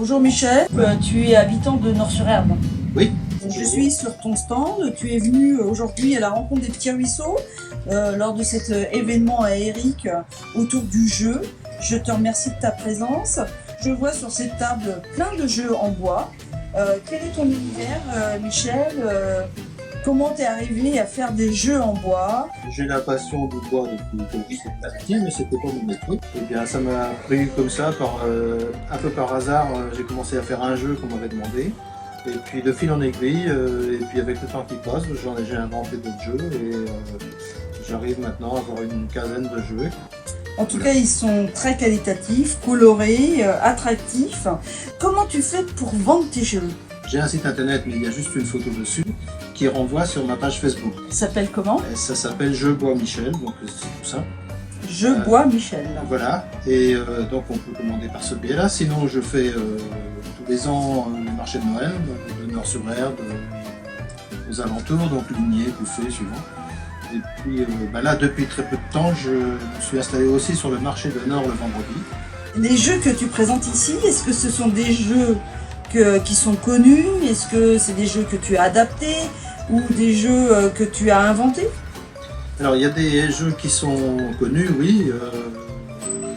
Bonjour Michel, tu es habitant de Nord-sur-Erdre. Oui. Je suis sur ton stand, tu es venu aujourd'hui à la rencontre des petits ruisseaux lors de cet événement à Eric autour du jeu. Je te remercie de ta présence. Je vois sur cette table plein de jeux en bois. Quel est ton univers, Michel? Comment t'es arrivé à faire des jeux en bois? J'ai la passion du bois depuis que je suis petit, mais c'était pas mon métier. Et bien, ça m'a pris comme ça, un peu par hasard. J'ai commencé à faire un jeu qu'on m'avait demandé. Et puis de fil en aiguille, et puis avec le temps qui passe, j'ai inventé d'autres jeux et j'arrive maintenant à avoir une quinzaine de jeux. En tout cas, ils sont très qualitatifs, colorés, attractifs. Comment tu fais pour vendre tes jeux? J'ai un site internet, mais il y a juste une photo dessus qui renvoie sur ma page Facebook. Ça s'appelle comment? Et ça s'appelle Je Bois Michel, donc c'est tout ça. Je Bois Michel. Voilà, et donc on peut commander par ce biais-là. Sinon, je fais tous les ans les marchés de Noël, de Nord-sur-Erdre, aux alentours, donc Ligné, Bouffay, suivant. Et puis là, depuis très peu de temps, je me suis installé aussi sur le marché de Nord le vendredi. Les jeux que tu présentes ici, est-ce que ce sont des jeux qui sont connus? Est-ce que c'est des jeux que tu as adaptés ou des jeux que tu as inventés? Alors, il y a des jeux qui sont connus, oui,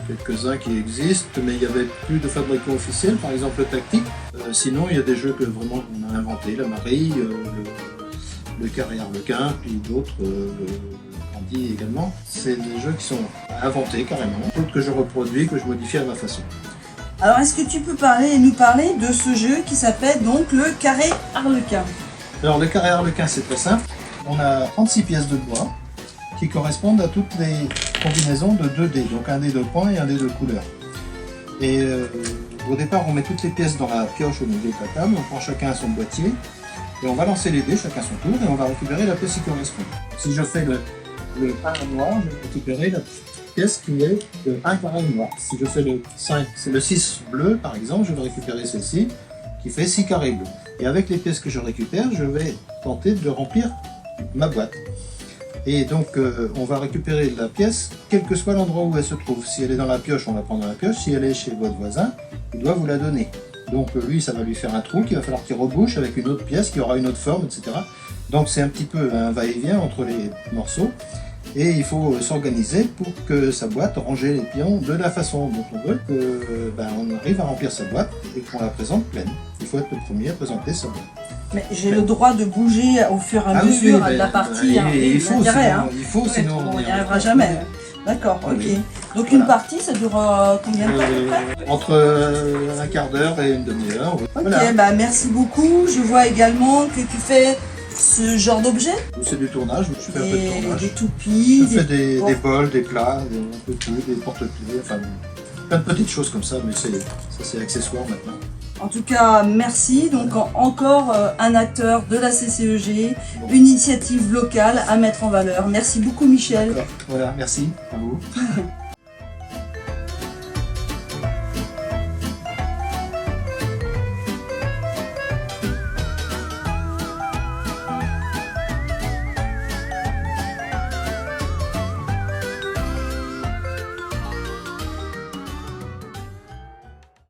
quelques-uns qui existent, mais il n'y avait plus de fabricant officiel, par exemple le Tactique. Sinon, il y a des jeux que vraiment on a inventés, la Marie, le Carré Arlequin, puis d'autres, Andy également. C'est des jeux qui sont inventés carrément, d'autres que je reproduis, que je modifie à ma façon. Alors, est-ce que tu peux nous parler de ce jeu qui s'appelle donc le Carré Arlequin? Alors, le Carré Arlequin, c'est très simple. On a 36 pièces de bois qui correspondent à toutes les combinaisons de 2 dés, donc un dé de points et un dé de couleur. Et au départ, on met toutes les pièces dans la pioche au milieu de la table, on prend chacun son boîtier, et on va lancer les dés, chacun son tour, et on va récupérer la pièce qui correspond. Si je fais le 1 noir, je vais récupérer la pièce qui est de 1 carré noir. Si je fais le 5, c'est le 6 bleu par exemple, je vais récupérer celle-ci, qui fait 6 carrés bleus. Et avec les pièces que je récupère, je vais tenter de remplir ma boîte. Et donc on va récupérer la pièce, quel que soit l'endroit où elle se trouve. Si elle est dans la pioche, on la prend dans la pioche. Si elle est chez votre voisin, il doit vous la donner. Donc lui, ça va lui faire un trou qu'il va falloir qu'il rebouche avec une autre pièce qui aura une autre forme, etc. Donc c'est un petit peu un va-et-vient entre les morceaux. Et il faut s'organiser pour que sa boîte, ranger les pions de la façon dont on veut qu'on arrive à remplir sa boîte et qu'on la présente pleine. Il faut être le premier à présenter sa boîte. Mais j'ai le droit de bouger au fur et à mesure de la partie. Il faut, sinon on n'y arrivera jamais. D'accord, ok. Oui. Donc Voilà. une partie, ça dure combien de temps à peu près? Entre un quart d'heure et une demi-heure. Ok, Voilà. merci beaucoup. Je vois également que tu fais ce genre d'objet. C'est du tournage, je fais un peu de tournage. Des toupies. Je fais des bols, des plats, un peu tout, des porte-clés, enfin plein de petites choses comme ça, mais ça c'est accessoire maintenant. En tout cas, merci. Donc encore un acteur de la CCEG, une initiative locale à mettre en valeur. Merci beaucoup Michel. Voilà, merci à vous.